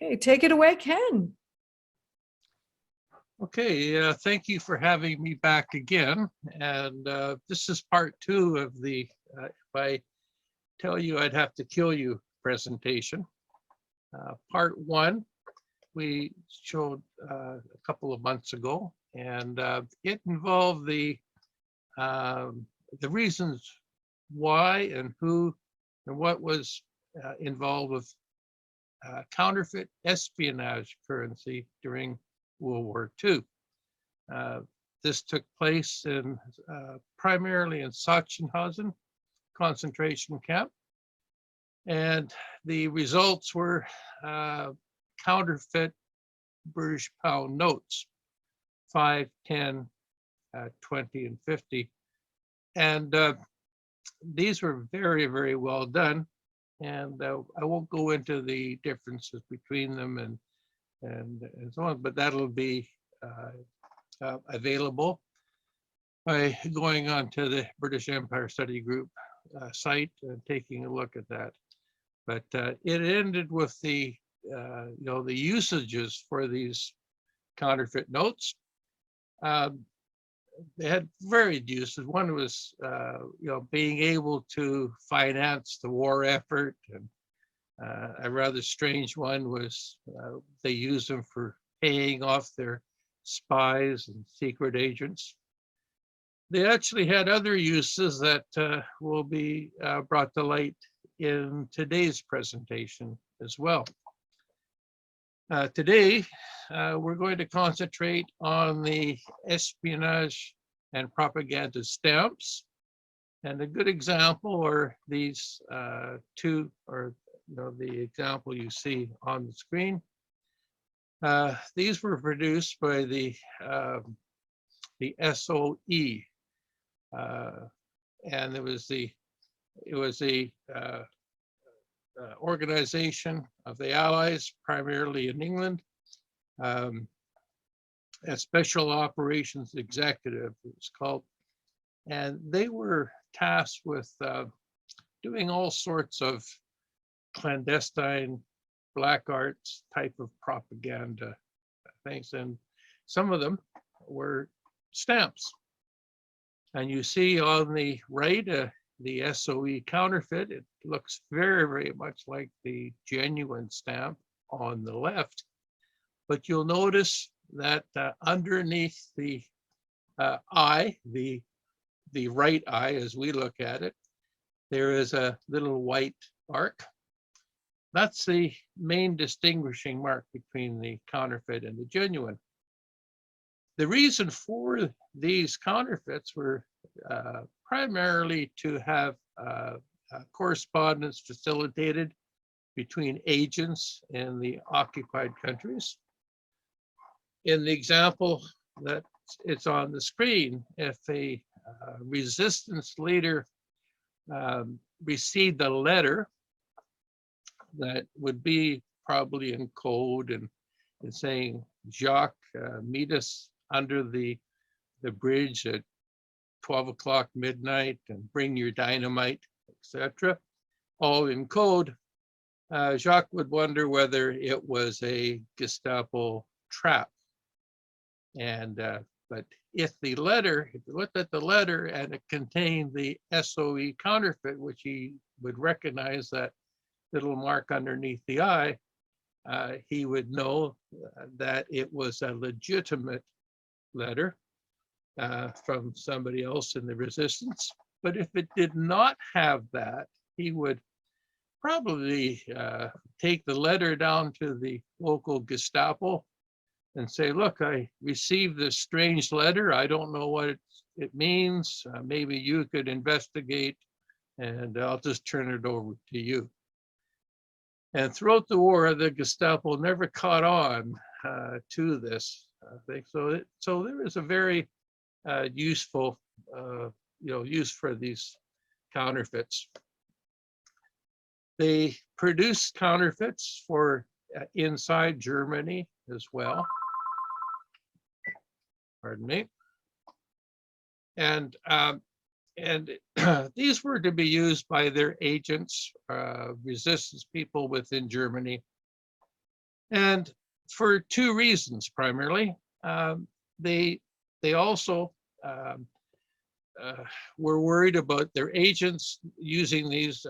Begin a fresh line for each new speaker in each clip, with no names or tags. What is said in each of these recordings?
Okay, take it away, Ken.
Okay, thank you for having me back again. And this is part 2 of the if I tell you I'd have to kill you presentation. Part 1 we showed a couple of months ago, and it involved the reasons why and who and what was involved with counterfeit espionage currency during World War II. This took place in primarily in Sachsenhausen concentration camp, and the results were counterfeit British pound notes, 5, 10, 20, and 50. And these were very, very well done. And I won't go into the differences between them and so on, but that'll be available by going on to the British Empire Study Group site and taking a look at that. But it ended with the the usages for these counterfeit notes. They had varied uses. One was being able to finance the war effort, and a rather strange one was they used them for paying off their spies and secret agents. They actually had other uses that will be brought to light in today's presentation as well. Today, we're going to concentrate on the espionage and propaganda stamps. And a good example are these two, or the example you see on the screen. These were produced by the SOE, and it was the organization of the Allies, primarily in England, a Special Operations Executive, it's called, and they were tasked with doing all sorts of clandestine black arts type of propaganda things, and some of them were stamps. And you see on the right the SOE counterfeit. It looks very, very much like the genuine stamp on the left, but you'll notice that underneath the eye, the right eye as we look at it, there is a little white mark. That's the main distinguishing mark between the counterfeit and the genuine. The reason for these counterfeits were primarily to have correspondence facilitated between agents in the occupied countries. In the example that it's on the screen, if a resistance leader received a letter that would be probably in code and saying, Jacques, meet us under the bridge at 12 o'clock midnight and bring your dynamite, etc., all in code, Jacques would wonder whether it was a Gestapo trap. And but if you looked at the letter and it contained the SOE counterfeit, which he would recognize that little mark underneath the eye, he would know that it was a legitimate letter from somebody else in the resistance. But if it did not have that, he would probably take the letter down to the local Gestapo and say, look, I received this strange letter. I don't know what it means. Maybe you could investigate and I'll just turn it over to you. And throughout the war, the Gestapo never caught on to this thing. So there is a very useful, use for these counterfeits. They produce counterfeits for inside Germany as well. Pardon me. And these were to be used by their agents, resistance people within Germany. And for two reasons primarily. They also were worried about their agents using these.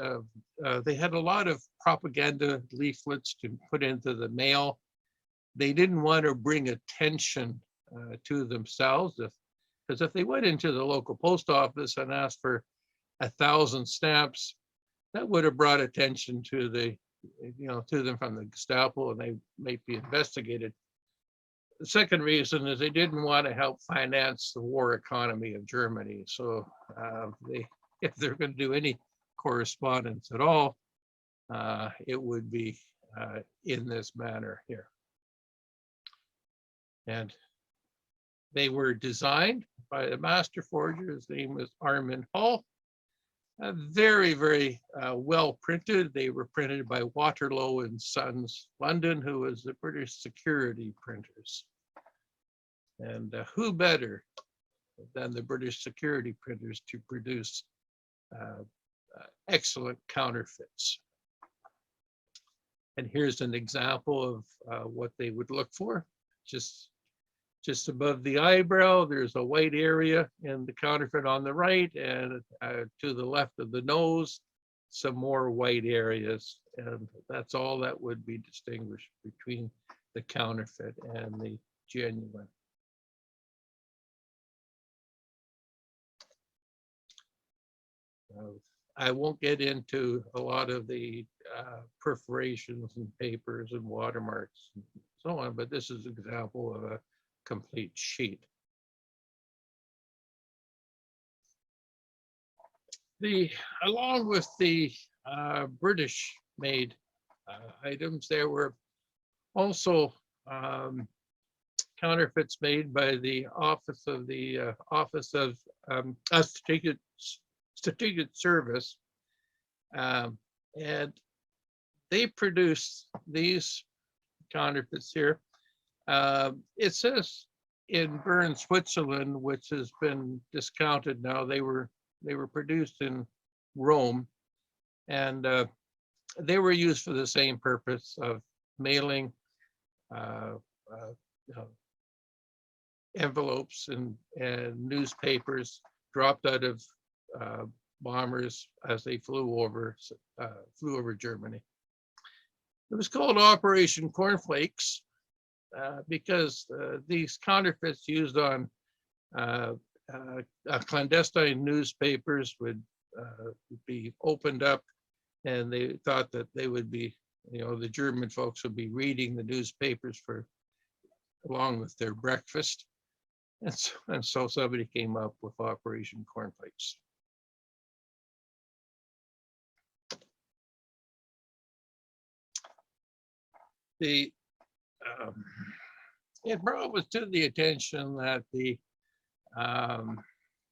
They had a lot of propaganda leaflets to put into the mail. They didn't want to bring attention to themselves, because if they went into the local post office and asked for 1,000 stamps, that would have brought attention to to them from the Gestapo, and they might be investigated. The second reason is they didn't want to help finance the war economy of Germany. So if they're going to do any correspondence at all, it would be in this manner here. And they were designed by the master forger. His name was Armin Hall. Very, very well printed. They were printed by Waterloo and Sons, London, who was the British security printers. And who better than the British security printers to produce excellent counterfeits? And here's an example of what they would look for. Just above the eyebrow, there's a white area in the counterfeit on the right, and to the left of the nose, some more white areas. And that's all that would be distinguished between the counterfeit and the genuine. I won't get into a lot of the perforations and papers and watermarks and so on, but this is an example of a complete sheet. Along with the British-made items, there were also counterfeits made by the Office of Strategic Service, and they produced these counterfeits here. It says in Bern, Switzerland, which has been discounted now. They were produced in Rome, and they were used for the same purpose of mailing envelopes and newspapers dropped out of bombers as they flew over Germany. It was called Operation Cornflakes because these counterfeits used on clandestine newspapers would be opened up, and they thought that they would be, the German folks would be reading the newspapers along with their breakfast. And so somebody came up with Operation Cornflakes. It was to the attention that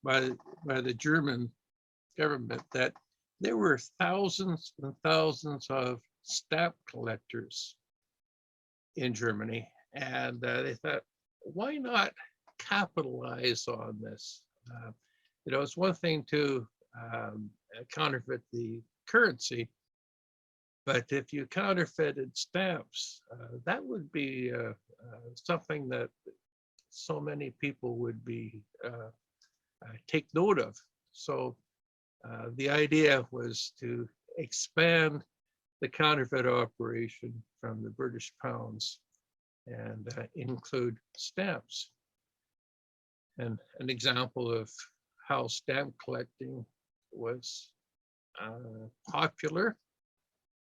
by the German government that there were thousands and thousands of stamp collectors in Germany, and they thought, why not capitalize on this? It's one thing to counterfeit the currency, but if you counterfeited stamps, that would be something that so many people would be take note of. So the idea was to expand the counterfeit operation from the British pounds and include stamps. And an example of how stamp collecting was popular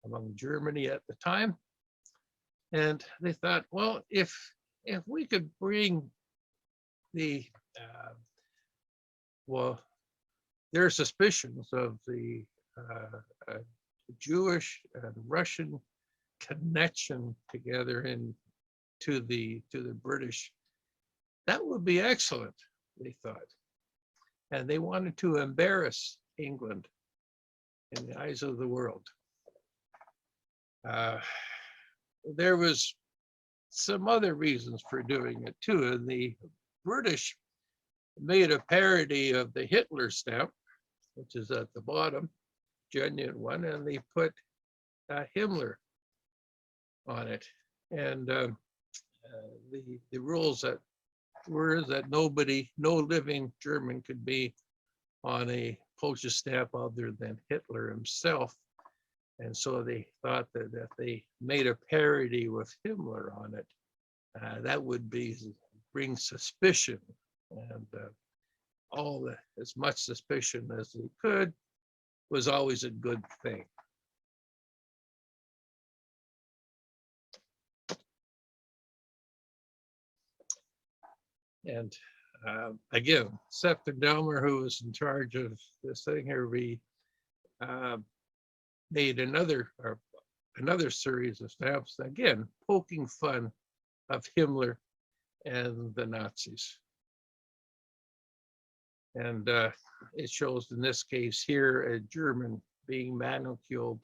among Germany at the time. And they thought, well, if we could bring their suspicions of the Jewish and Russian connection together to the British, that would be excellent, they thought. And they wanted to embarrass England in the eyes of the world. There was some other reasons for doing it too, and the British made a parody of the Hitler stamp, which is at the bottom, genuine one, and they put Himmler on it. And the rules that were that no living German could be on a postage stamp other than Hitler himself. And so they thought that if they made a parody with Himmler on it, that would bring suspicion, and as much suspicion as they could was always a good thing. And again, September, who was in charge of this thing here, we made another series of stamps, again, poking fun of Himmler and the Nazis. And it shows in this case here a German being maniculed,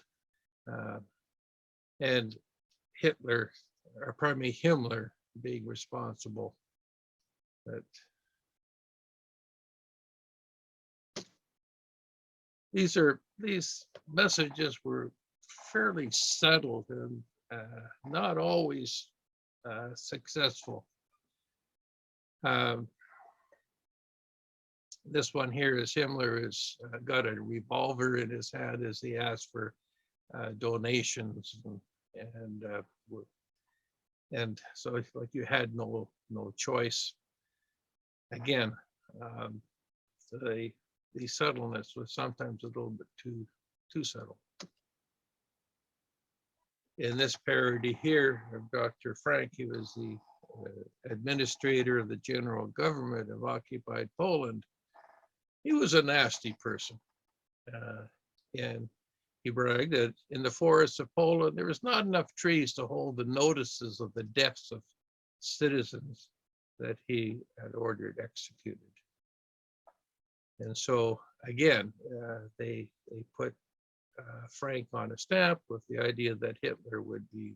and Hitler, or pardon me, Himmler being responsible. But these messages were fairly settled and not always successful. This one here is Himmler has got a revolver in his hand as he asked for donations, and so like you had no choice. Again, the subtleness was sometimes a little bit too subtle. In this parody here of Dr. Frank, he was the administrator of the general government of occupied Poland. He was a nasty person, and he bragged that in the forests of Poland there was not enough trees to hold the notices of the deaths of citizens that he had ordered executed. And so again, they put Frank on a stamp with the idea that Hitler would be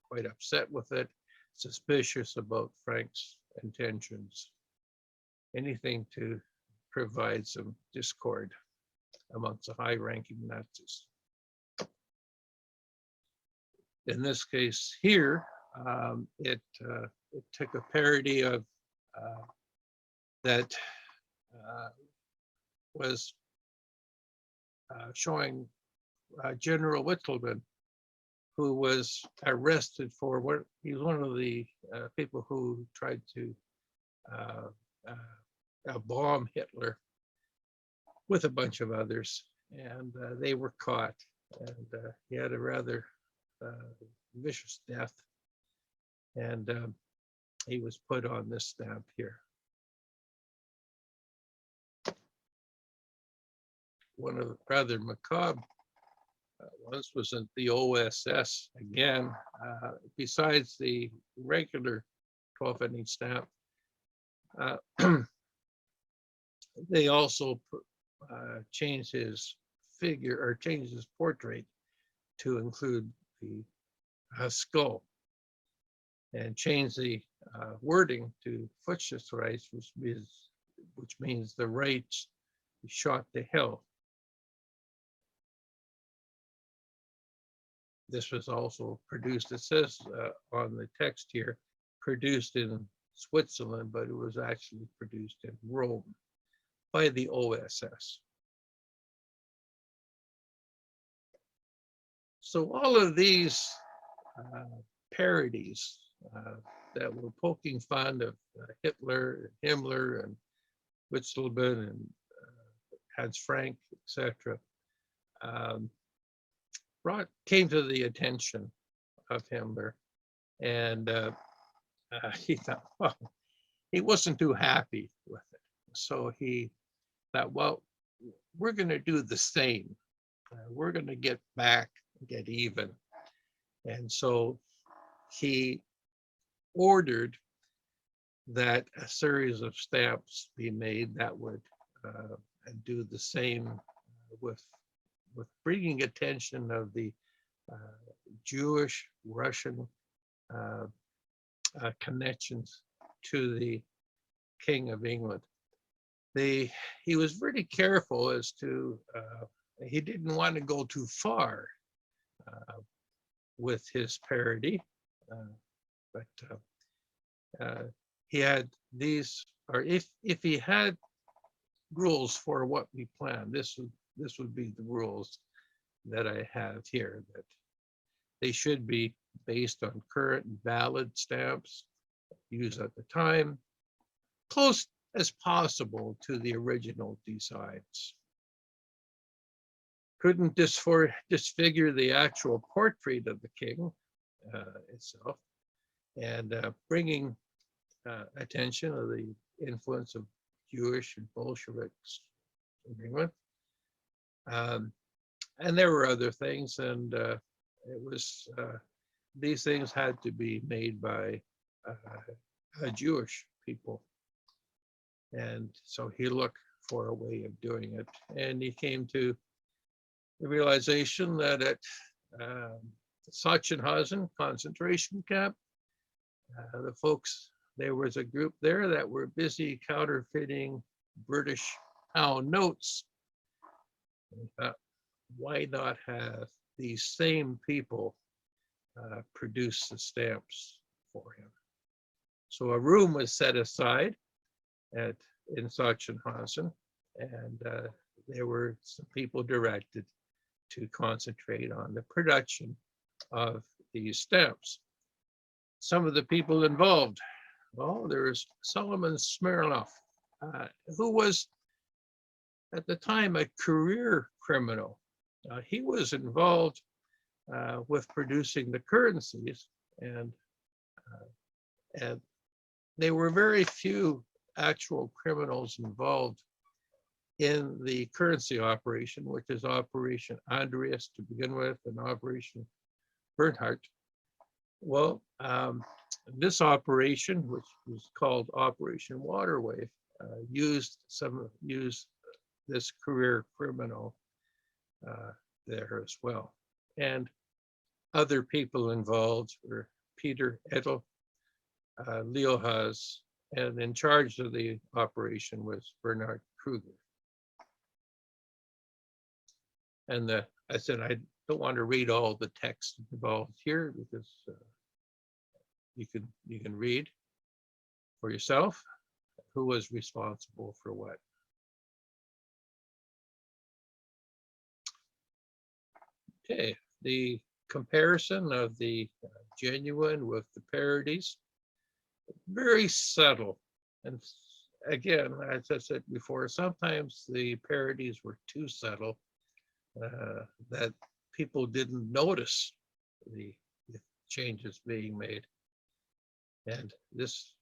quite upset with it, suspicious about Frank's intentions, anything to provide some discord amongst the high-ranking Nazis. In this case here, it took a parody of that was showing General Wittelsbach, who was arrested for what he was one of the people who tried to bomb Hitler with a bunch of others, and they were caught, and he had a rather vicious death, and he was put on this stamp here. One of the rather macabre ones was at the OSS again. Besides the regular 12-inch stamp, they also changed his figure, or changed his portrait to include the skull, and changed the wording to Fuchsreich, which means the right shot to hell. This was also produced, it says on the text here, produced in Switzerland, but it was actually produced in Rome by the OSS. So all of these parodies that were poking fun of Hitler, and Himmler, and Wittelsbach, and Hans Frank, etc., came to the attention of Himmler, and he thought, well, he wasn't too happy with it. So he thought, well, we're going to do the same. We're going to get back, get even. And so he ordered that a series of stamps be made that would do the same with bringing attention of the Jewish Russian connections to the King of England. He was really careful as to, he didn't want to go too far with his parody, But he had these, or if he had rules for what we plan, this would be the rules that I have here, that they should be based on current and valid stamps used at the time, close as possible to the original designs. Couldn't disfigure the actual portrait of the king itself, and bringing attention of the influence of Jewish and Bolsheviks in England. And there were other things, and it was these things had to be made by Jewish people. And so he looked for a way of doing it, and he came to the realization that at Sachsenhausen concentration camp, the folks, there was a group there that were busy counterfeiting British pound notes. And he thought, why not have these same people produce the stamps for him? So a room was set aside in Sachsenhausen, and there were some people directed to concentrate on the production of these stamps. Some of the people involved, well, there was Solomon Smirnov, who was at the time a career criminal. He was involved with producing the currencies, and there were very few actual criminals involved in the currency operation, which is Operation Andreas to begin with, and Operation Bernhardt. Well, this operation, which was called Operation Waterwave, used this career criminal there as well. And other people involved were Peter Edel, Leo Haas, and in charge of the operation was Bernhard Kruger. And I said, I don't want to read all the text involved here, because you can read for yourself who was responsible for what. Okay, the comparison of the genuine with the parodies, very subtle. And again, as I said before, sometimes the parodies were too subtle, that people didn't notice the changes being made. And this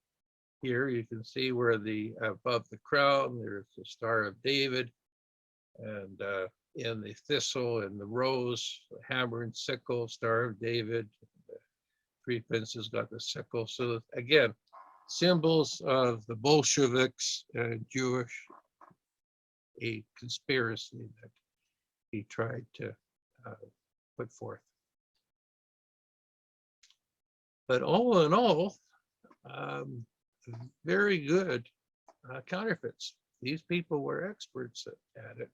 here, you can see where above the crown, there's the Star of David, and in the thistle and the rose, the hammer and sickle, Star of David, the three princes got the sickle. So again, symbols of the Bolsheviks and Jewish, a conspiracy that he tried to put forth. But all in all, very good counterfeits. These people were experts at it.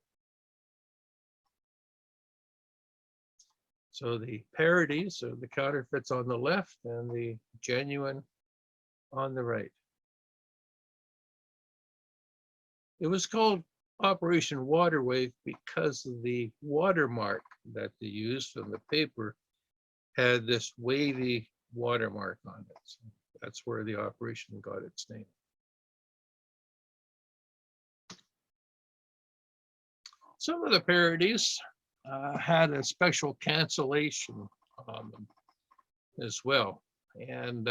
So the parodies are the counterfeits on the left and the genuine on the right. It was called Operation Waterwave because of the watermark that they used on the paper had this wavy watermark on it. So that's where the operation got its name. Some of the parodies had a special cancellation on them as well. And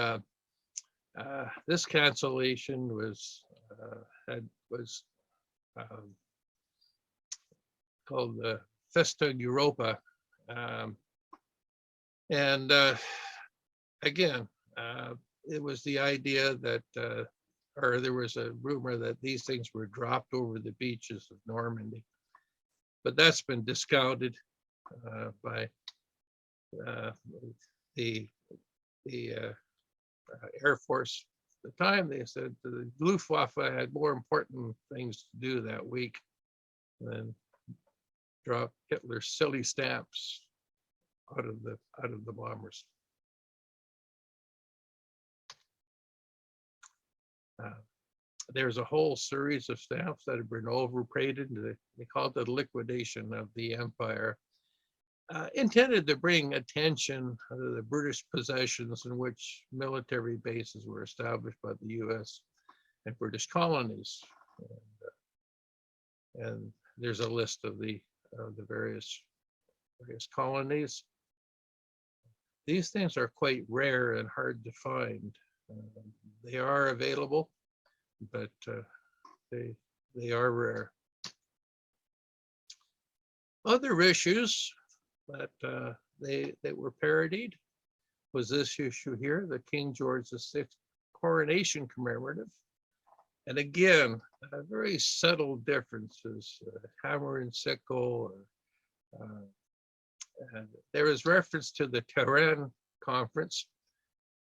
this cancellation was called the Festa Europa. Again, it was the idea that, or there was a rumor that these things were dropped over the beaches of Normandy. But that's been discounted by the Air Force. At the time, they said the Luftwaffe had more important things to do that week than drop Hitler's silly stamps out of the bombers. There's a whole series of stamps that have been overpainted. They call it the liquidation of the empire, intended to bring attention to the British possessions in which military bases were established by the U.S. and British colonies. And there's a list of the various colonies. These things are quite rare and hard to find. They are available, but they are rare. Other issues that were parodied was this issue here, the King George VI coronation commemorative. And again, very subtle differences, hammer and sickle. And there is reference to the Tehran Conference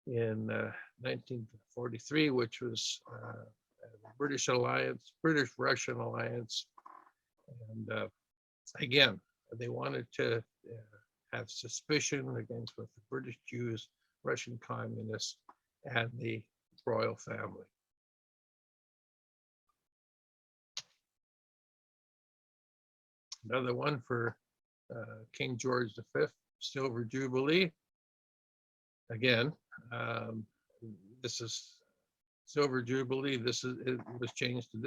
in 1943, which was the British alliance, British-Russian alliance. And again, they wanted to have suspicion against both the British Jews, Russian communists, and the royal family. Another one for King George V, Silver Jubilee. Again, this is Silver Jubilee. It was changed to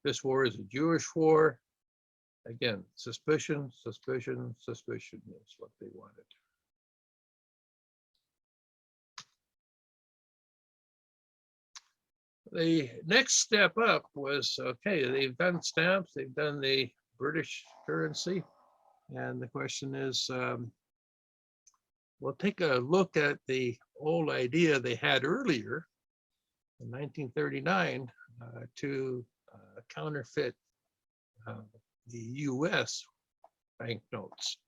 this war is a Jewish war. Again, suspicion, suspicion, suspicion is what they wanted. The next step up was, okay, they've done stamps, they've done the British currency. And the question is, we'll take a look at the old idea they had earlier in 1939 to counterfeit the US banknotes.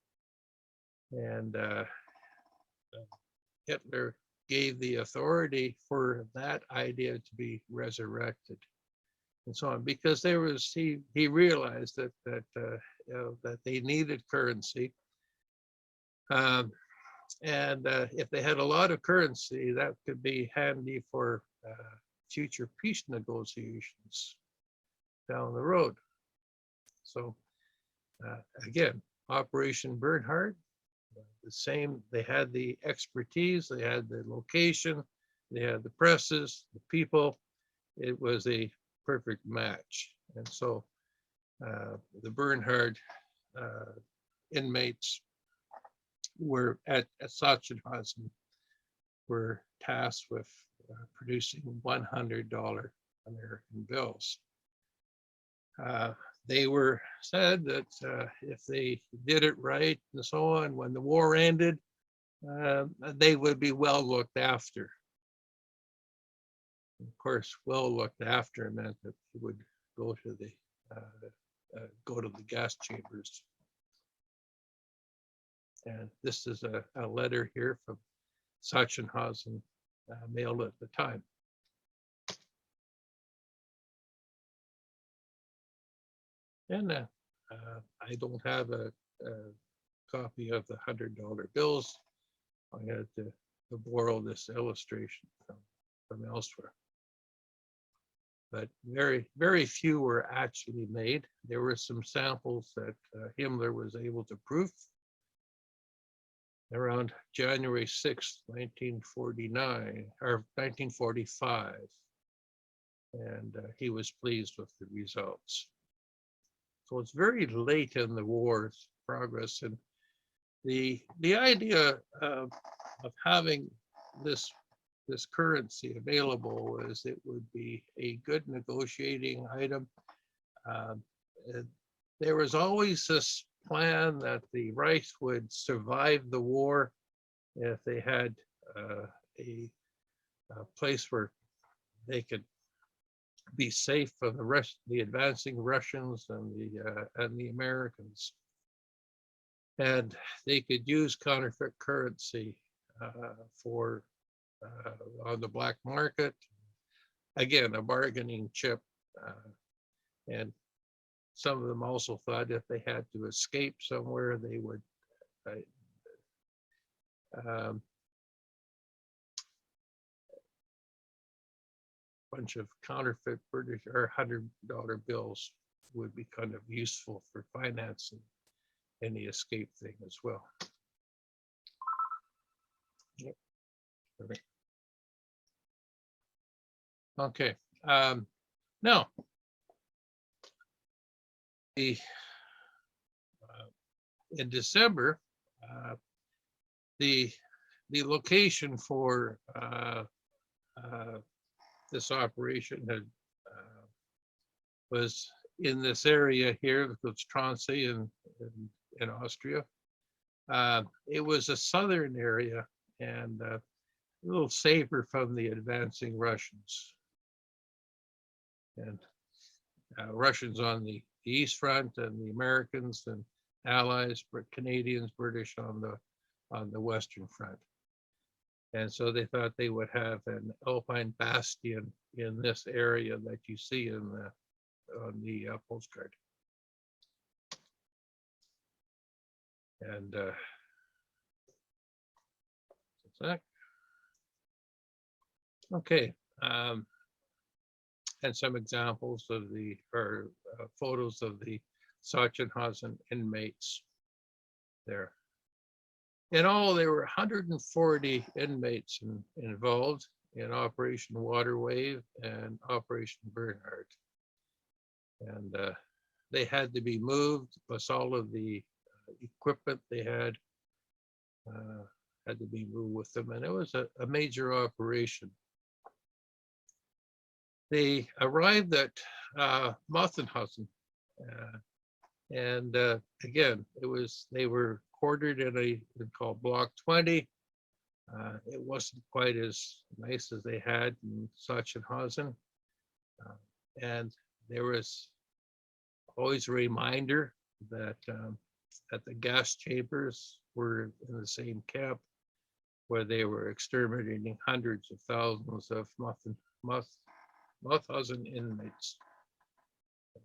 And Hitler gave the authority for that idea to be resurrected and so on, because he realized that they needed currency. And if they had a lot of currency, that could be handy for future peace negotiations down the road. So again, Operation Bernhard, the same, they had the expertise, they had the location, they had the presses, the people. It was a perfect match. And so the Bernhard inmates were at Sachsenhausen were tasked with producing $100 American bills. They were said that if they did it right and so on, when the war ended, they would be well looked after. Of course, well looked after meant that he would go to the gas chambers. And this is a letter here from Sachsenhausen, mailed at the time. And I don't have a copy of the $100 bills. I had to borrow this illustration from elsewhere. But very, very few were actually made. There were some samples that Himmler was able to proof around January 6th, 1949, or 1945. And he was pleased with the results. So it's very late in the war's progress, and the idea of having this currency available was it would be a good negotiating item. There was always this plan that the Reich would survive the war if they had a place where they could be safe from the advancing Russians and the Americans, and they could use counterfeit currency for on the black market. Again, a bargaining chip, and some of them also thought if they had to escape somewhere, they would bunch of counterfeit British or $100 bills would be kind of useful for financing any escape thing as well. Yep. Perfect. Okay. Now, in December, the location for this operation had was in this area here, it's Tronsee in Austria. It was a southern area and a little safer from the advancing Russians. And Russians on the East Front and the Americans and Allies, Canadians, British on the Western Front. And so they thought they would have an Alpine bastion in this area that you see on the postcard. And okay, and some examples of photos of the Sachsenhausen inmates there. In all, there were 140 inmates involved in Operation Waterwave and Operation Bernhard. And they had to be moved, plus all of the equipment they had to be moved with them. And it was a major operation. They arrived at Mothenhausen. And again, they were quartered in a called Block 20. It wasn't quite as nice as they had in Sachsenhausen. And there was always a reminder that the gas chambers were in the same camp where they were exterminating hundreds of thousands of Mauthausen inmates.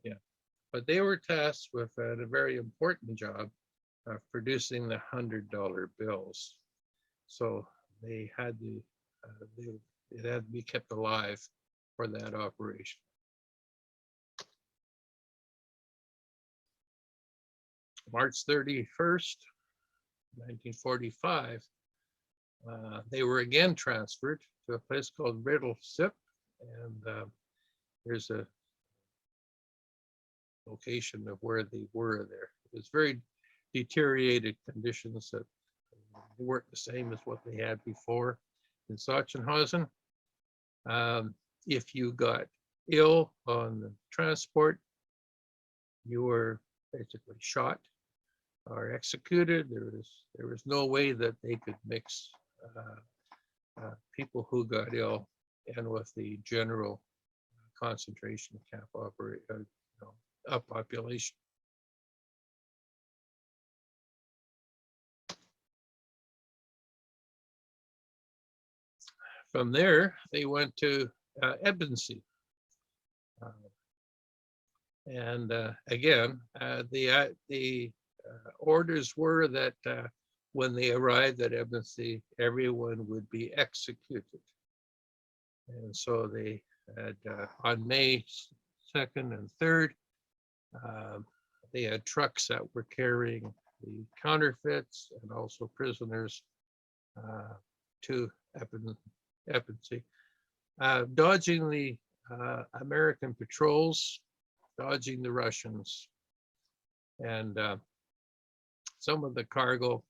Yeah. But they were tasked with a very important job of producing the $100 bills. So they had to, it had to be kept alive for that operation. March 31st, 1945, they were again transferred to a place called Riddlesip, and there's a location of where they were there. It was very deteriorated conditions that weren't the same as what they had before in Sachsenhausen. If you got ill on the transport, you were basically shot or executed. There was no way that they could mix people who got ill and with the general concentration camp population. From there, they went to Ebensee. And again, the orders were that when they arrived at Ebensee, everyone would be executed. And so they had, on May 2nd and 3rd, they had trucks that were carrying the counterfeits and also prisoners to Ebensee, dodging the American patrols, dodging the Russians, and some of the cargo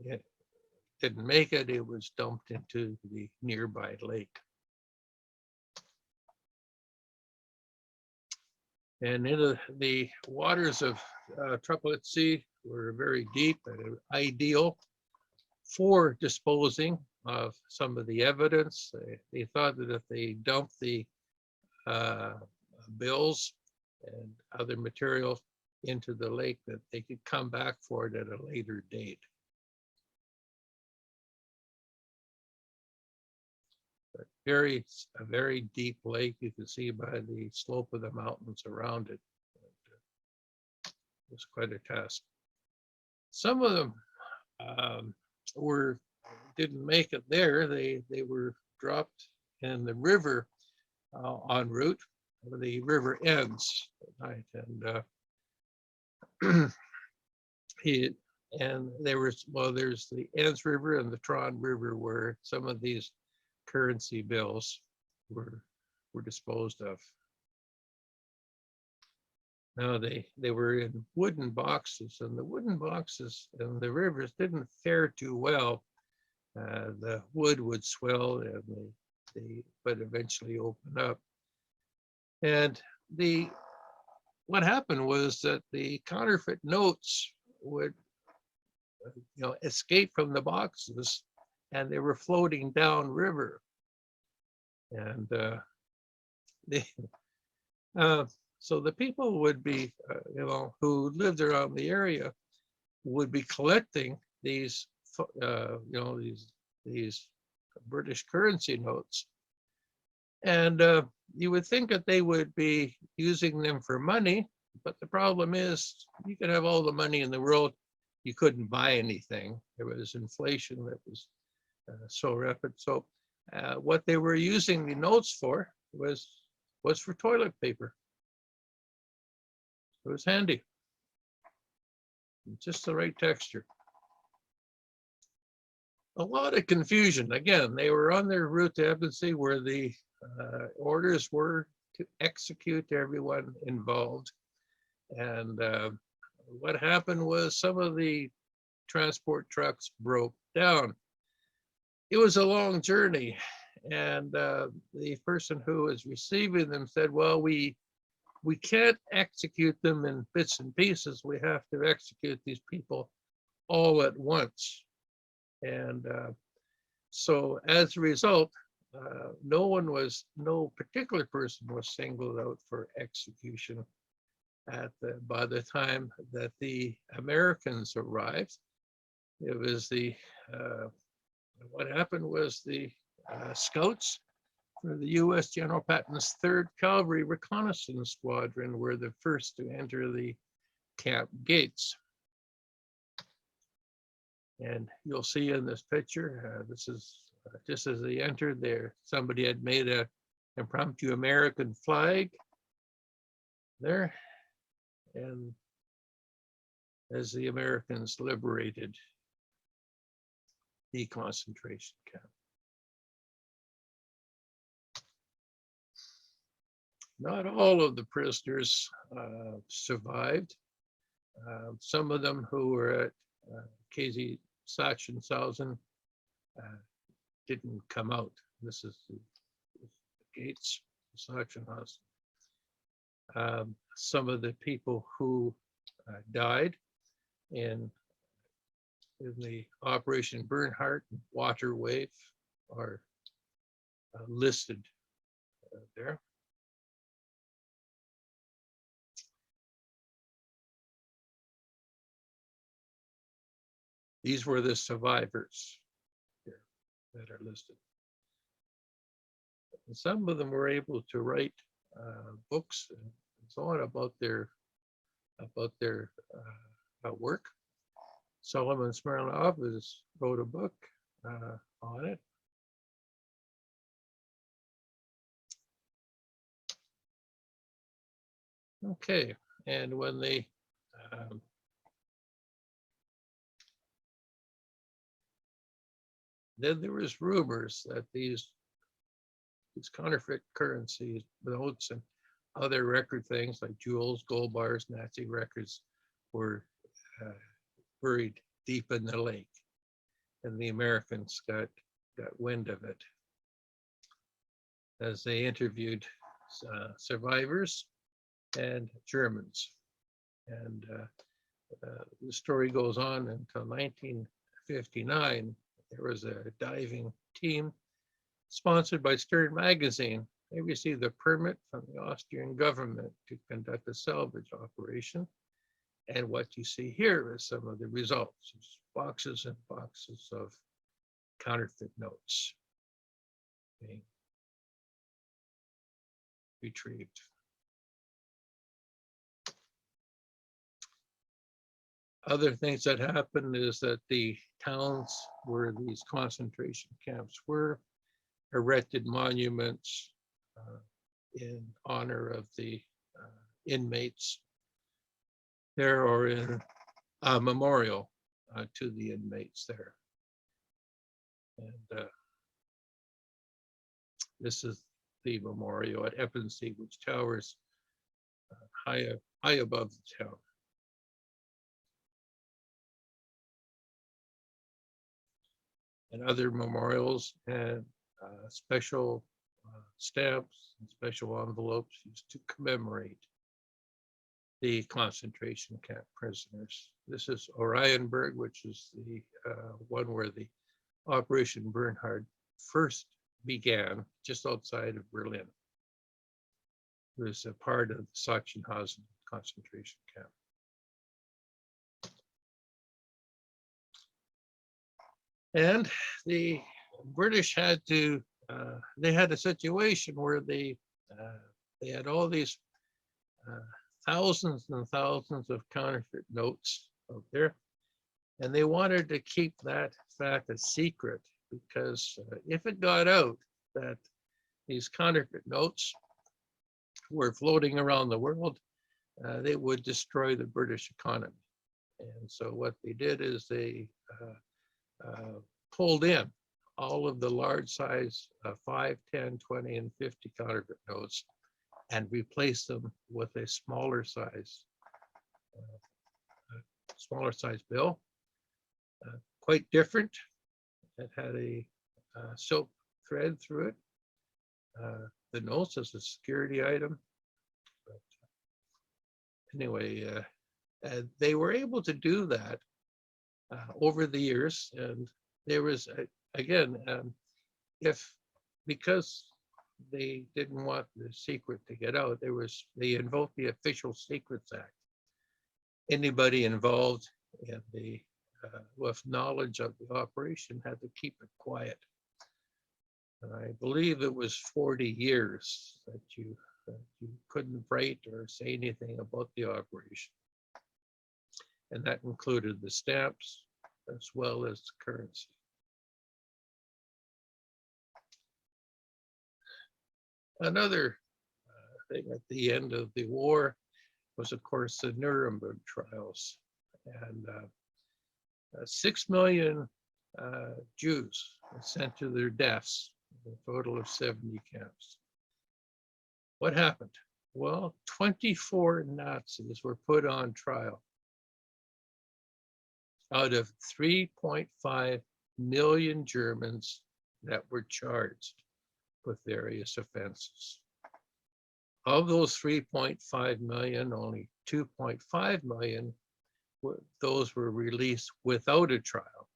it didn't make it. It was dumped into the nearby lake. And in the waters of Triplet Sea were very deep and ideal for disposing of some of the evidence. They thought that if they dumped the bills and other materials into the lake, that they could come back for it at a later date. But a very deep lake, you can see by the slope of the mountains around it. It was quite a task. Some of them didn't make it there. They were dropped in the river en route. The river ends at night, and there's the Enns River and the Tron River where some of these currency bills were disposed of. Now they were in wooden boxes, and the wooden boxes and the rivers didn't fare too well. The wood would swell, and they would eventually open up. And what happened was that the counterfeit notes would, escape from the boxes, and they were floating down river. And so the people would be, who lived around the area, would be collecting these, these British currency notes, and you would think that they would be using them for money, but the problem is, you could have all the money in the world, you couldn't buy anything. There was inflation that was so rapid. So what they were using the notes for was for toilet paper. It was handy, just the right texture. A lot of confusion. Again, they were on their route to Ebensee, where the orders were to execute everyone involved. And what happened was some of the transport trucks broke down. It was a long journey, and the person who was receiving them said, well, we can't execute them in bits and pieces. We have to execute these people all at once. And so as a result, no particular person was singled out for execution by the time that the Americans arrived. It was what happened was the scouts for the U.S. General Patton's 3rd Cavalry Reconnaissance Squadron were the first to enter the camp gates. And you'll see in this picture, this is just as they entered there, somebody had made an impromptu American flag there. And as the Americans liberated the concentration camp. Not all of the prisoners survived. Some of them who were at KZ Sachsenhausen didn't come out. This is the gates of Sachsenhausen. Some of the people who died in the Operation Bernhardt and Water Wave are listed there. These were the survivors here that are listed. And some of them were able to write books and so on about their work. Solomon Smirnov wrote a book on it. Okay, and when they then there was rumors that these counterfeit currencies, notes, and other record things like jewels, gold bars, Nazi records were buried deep in the lake, and the Americans got wind of it. As they interviewed survivors and Germans, and the story goes on until 1959. There was a diving team sponsored by Stern Magazine. They received a permit from the Austrian government to conduct a salvage operation. And what you see here is some of the results. It's boxes and boxes of counterfeit notes being retrieved. Other things that happened is that the towns where these concentration camps were erected monuments, in honor of the inmates there, or in a memorial to the inmates there. And this is the memorial at Eppensee, which towers high above the town. And other memorials and special stamps and special envelopes used to commemorate the concentration camp prisoners. This is Oranienburg, which is the one where the Operation Bernhard first began, just outside of Berlin. It was a part of the Sachsenhausen concentration camp. And the British had to, they had a situation where they had all these thousands and thousands of counterfeit notes out there. And they wanted to keep that fact a secret, because if it got out that these counterfeit notes were floating around the world, they would destroy the British economy. And so what they did is they pulled in all of the large size 5, 10, 20, and 50 counterfeit notes and replaced them with a smaller size bill. Quite different. It had a silk thread through it. The notes as a security item. But anyway, they were able to do that over the years, and there was again, because they didn't want the secret to get out, they invoked the Official Secrets Act. Anybody involved in the with knowledge of the operation had to keep it quiet. And I believe it was 40 years that you couldn't write or say anything about the operation. And that included the stamps as well as the currency. Another thing at the end of the war was, of course, the Nuremberg trials. And 6 million Jews were sent to their deaths, a total of 70 camps. What happened? Well, 24 Nazis were put on trial out of 3.5 million Germans that were charged with various offenses. Of those 3.5 million, only 2.5 million, those were released without a trial.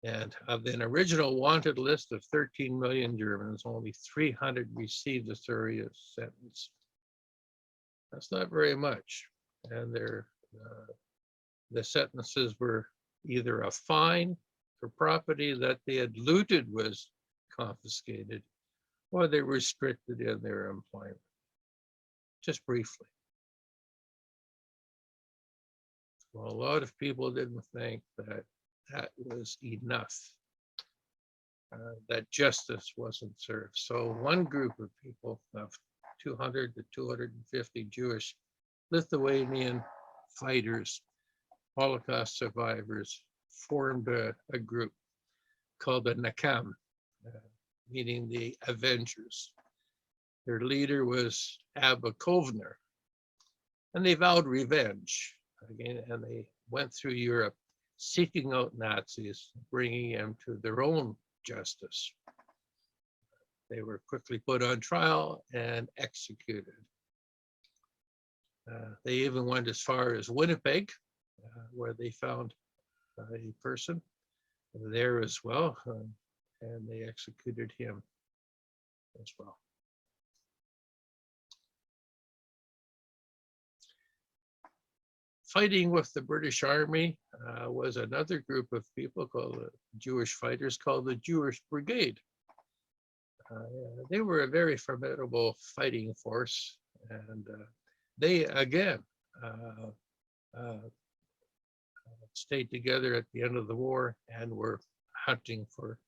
And of an original wanted list of 13 million Germans, only 300 received a serious sentence. That's not very much. And the sentences were either a fine for property that they had looted was confiscated, or they were restricted in their employment. Just briefly. Well, a lot of people didn't think that that was enough, that justice wasn't served. So one group of people, of 200 to 250 Jewish Lithuanian fighters, Holocaust survivors, formed a group called the Nakam, meaning the Avengers. Their leader was Abba Kovner, and they vowed revenge again, and they went through Europe seeking out Nazis, bringing them to their own justice. They were quickly put on trial and executed. They even went as far as Winnipeg, where they found a person there as well, and they executed him as well. Fighting with the British Army was another group of people called Jewish fighters called the Jewish Brigade. They were a very formidable fighting force, and they again stayed together at the end of the war and were hunting for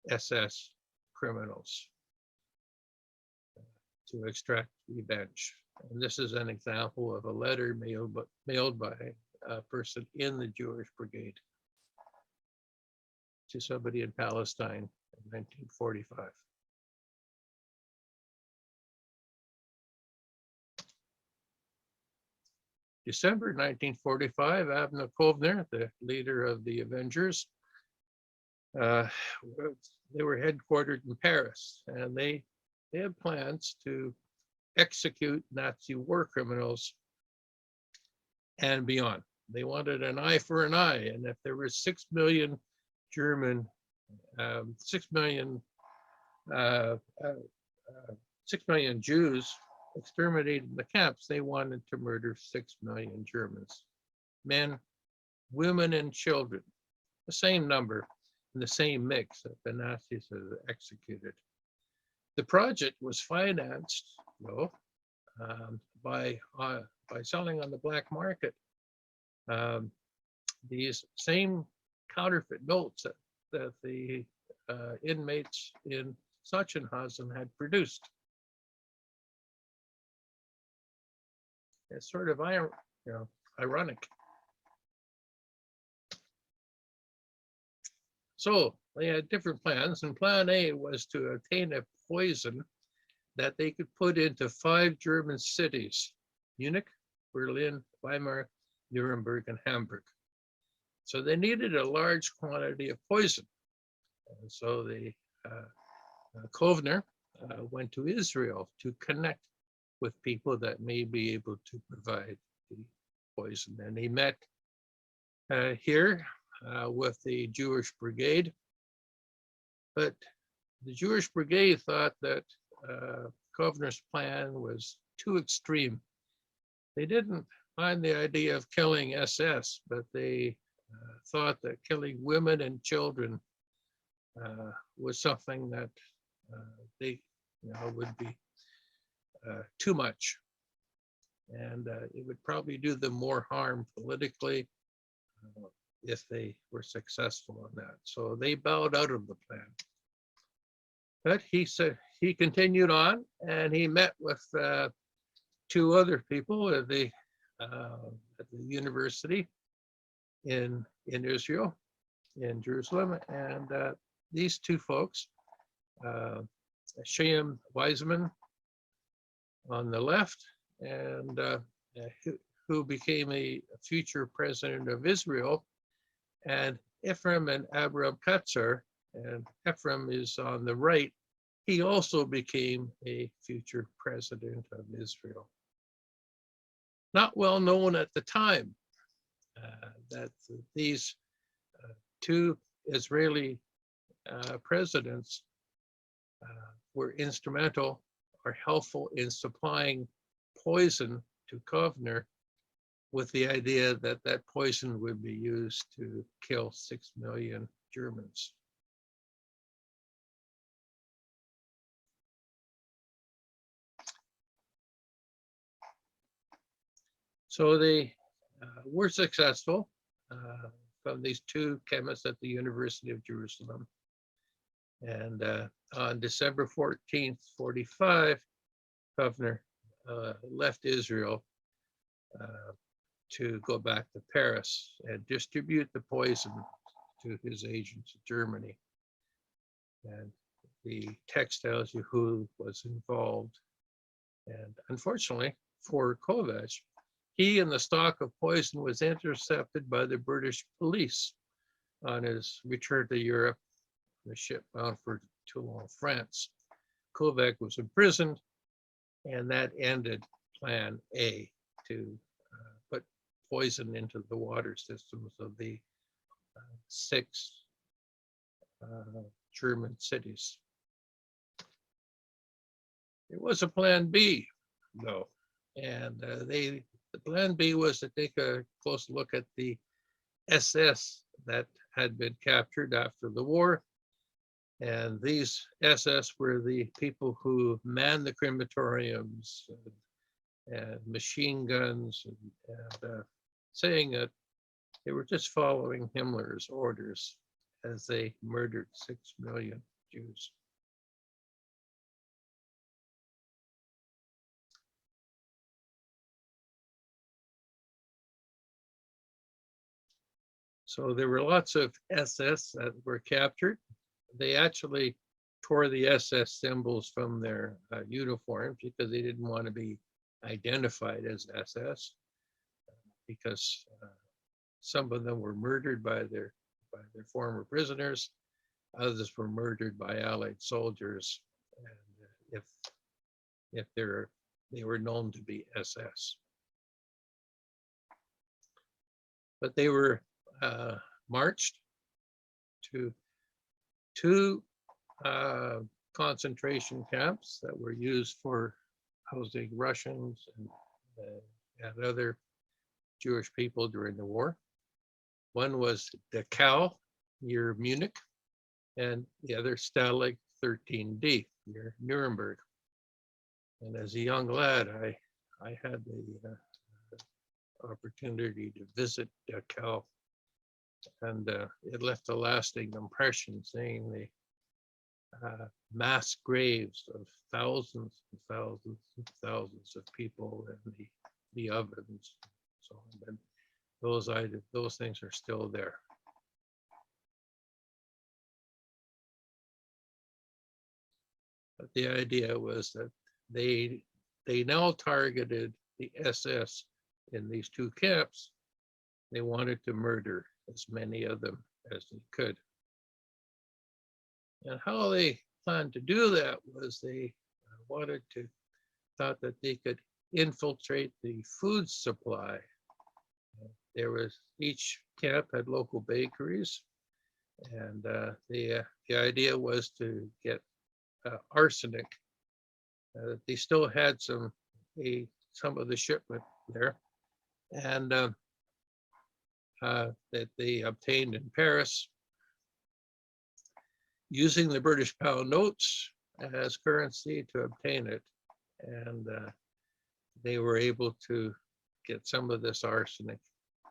SS criminals. to extract revenge. And this is an example of a letter mailed by a person in the Jewish Brigade to somebody in Palestine in 1945. December 1945, Abner Kovner, the leader of the Avengers, they were headquartered in Paris, and they had plans to execute Nazi war criminals and beyond. They wanted an eye for an eye, and if there were 6 million German, 6 million Jews exterminated in the camps, they wanted to murder 6 million Germans, men, women, and children, the same number, in the same mix that the Nazis had executed. The project was financed, though, by selling on the black market these same counterfeit notes that the inmates in Sachsenhausen had produced. It's sort of ironic. So they had different plans, and plan A was to obtain a poison that they could put into 5 German cities: Munich, Berlin, Weimar, Nuremberg, and Hamburg. So they needed a large quantity of poison. And so Kovner went to Israel to connect with people that may be able to provide the poison. And he met here with the Jewish Brigade. But the Jewish Brigade thought that Kovner's plan was too extreme. They didn't find the idea of killing SS, but they thought that killing women and children was something that they would be too much. And it would probably do them more harm politically if they were successful on that. So they bowed out of the plan. But he continued on, and he met with 2 other people at the university in Israel, in Jerusalem. And these 2 folks, Chaim Weizmann on the left, and who became a future president of Israel, and Ephraim and Abraham Katzar, and Ephraim is on the right. He also became a future president of Israel. Not well known at the time that these 2 Israeli presidents were instrumental or helpful in supplying poison to Kovner, with the idea that that poison would be used to kill 6 million Germans. So they were successful from these 2 chemists at the University of Jerusalem. And on December 14th, 45, Kovner left Israel to go back to Paris and distribute the poison to his agents in Germany. And the text tells you who was involved. And unfortunately for Kovacs, he and the stock of poison was intercepted by the British police on his return to Europe, the ship bound for Toulon, France. Kovacs was imprisoned, and that ended Plan A to put poison into the water systems of the 6 German cities. There was a Plan B, though, and the Plan B was to take a close look at the SS that had been captured after the war. And these SS were the people who manned the crematoriums and machine guns, and saying that they were just following Himmler's orders as they murdered 6 million Jews. So there were lots of SS that were captured. They actually tore the SS symbols from their uniforms because they didn't want to be identified as SS, because some of them were murdered by their former prisoners. Others were murdered by Allied soldiers, and if they were known to be SS. But they were marched to two concentration camps that were used for housing Russians and other Jewish people during the war. One was Dachau near Munich, and the other Stalag 13D near Nuremberg. And as a young lad, I had the opportunity to visit Dachau, and it left a lasting impression, seeing the mass graves of thousands and thousands and thousands of people in the ovens. So and those things are still there. But the idea was that they now targeted the SS in these two camps. They wanted to murder as many of them as they could. And how they planned to do that was they thought that they could infiltrate the food supply. Each camp had local bakeries, and the idea was to get arsenic. They still had some of the shipment there, and that they obtained in Paris, using the British pound notes as currency to obtain it. And they were able to get some of this arsenic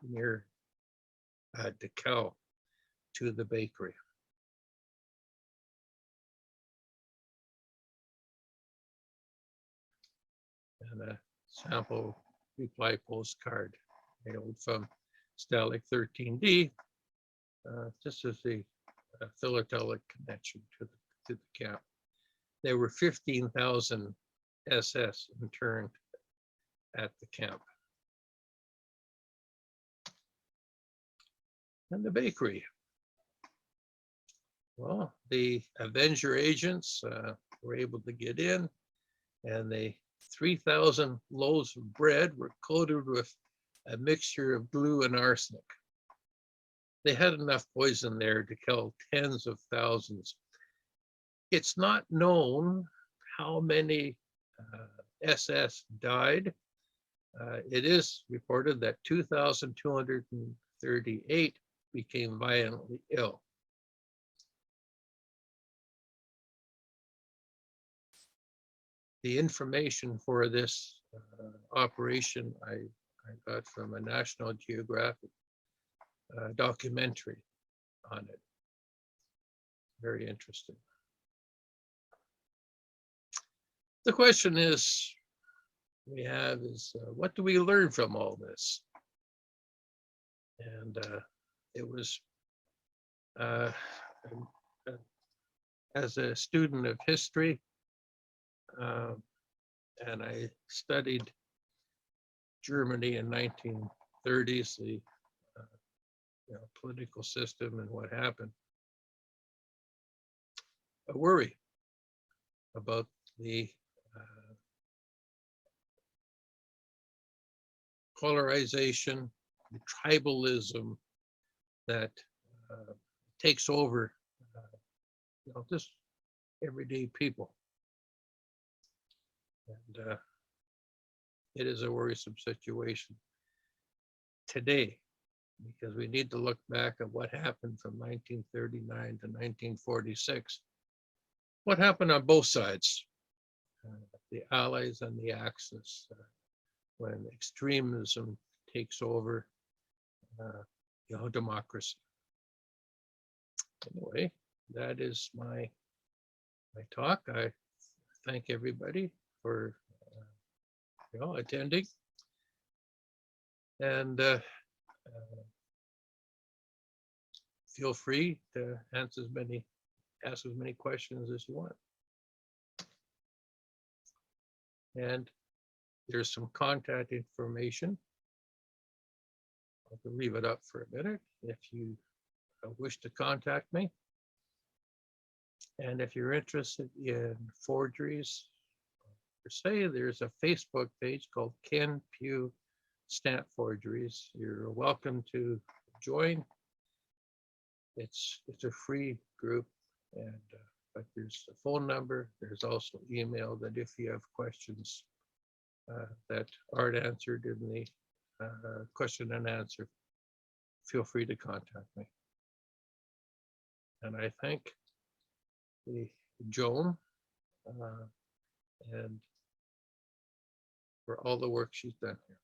near Dachau to the bakery. And a sample reply postcard mailed from Stalag 13D, just as the philatelic connection to the camp. There were 15,000 SS interned at the camp. And the bakery. Well, the Avenger agents were able to get in, and 3,000 loaves of bread were coated with a mixture of glue and arsenic. They had enough poison there to kill tens of thousands. It's not known how many SS died. It is reported that 2,238 became violently ill. The information for this operation I got from a National Geographic documentary on it. Very interesting. The question we have is, what do we learn from all this? And it was, as a student of history, and I studied Germany in 1930s, the political system and what happened. I worry about the polarization, the tribalism that takes over just everyday people. And it is a worrisome situation today, because we need to look back at what happened from 1939 to 1946. What happened on both sides, the Allies and the Axis, when extremism takes over democracy. Anyway, that is my talk. I thank everybody for attending, and feel free to ask as many questions as you want. And there's some contact information. I'll leave it up for a minute if you wish to contact me. And if you're interested in forgeries per se, there's a Facebook page called Ken Pugh Stamp Forgeries. You're welcome to join. It's a free group, and but there's a phone number. There's also email that if you have questions that aren't answered in the question and answer, feel free to contact me. And I thank Joan and for all the work she's done here.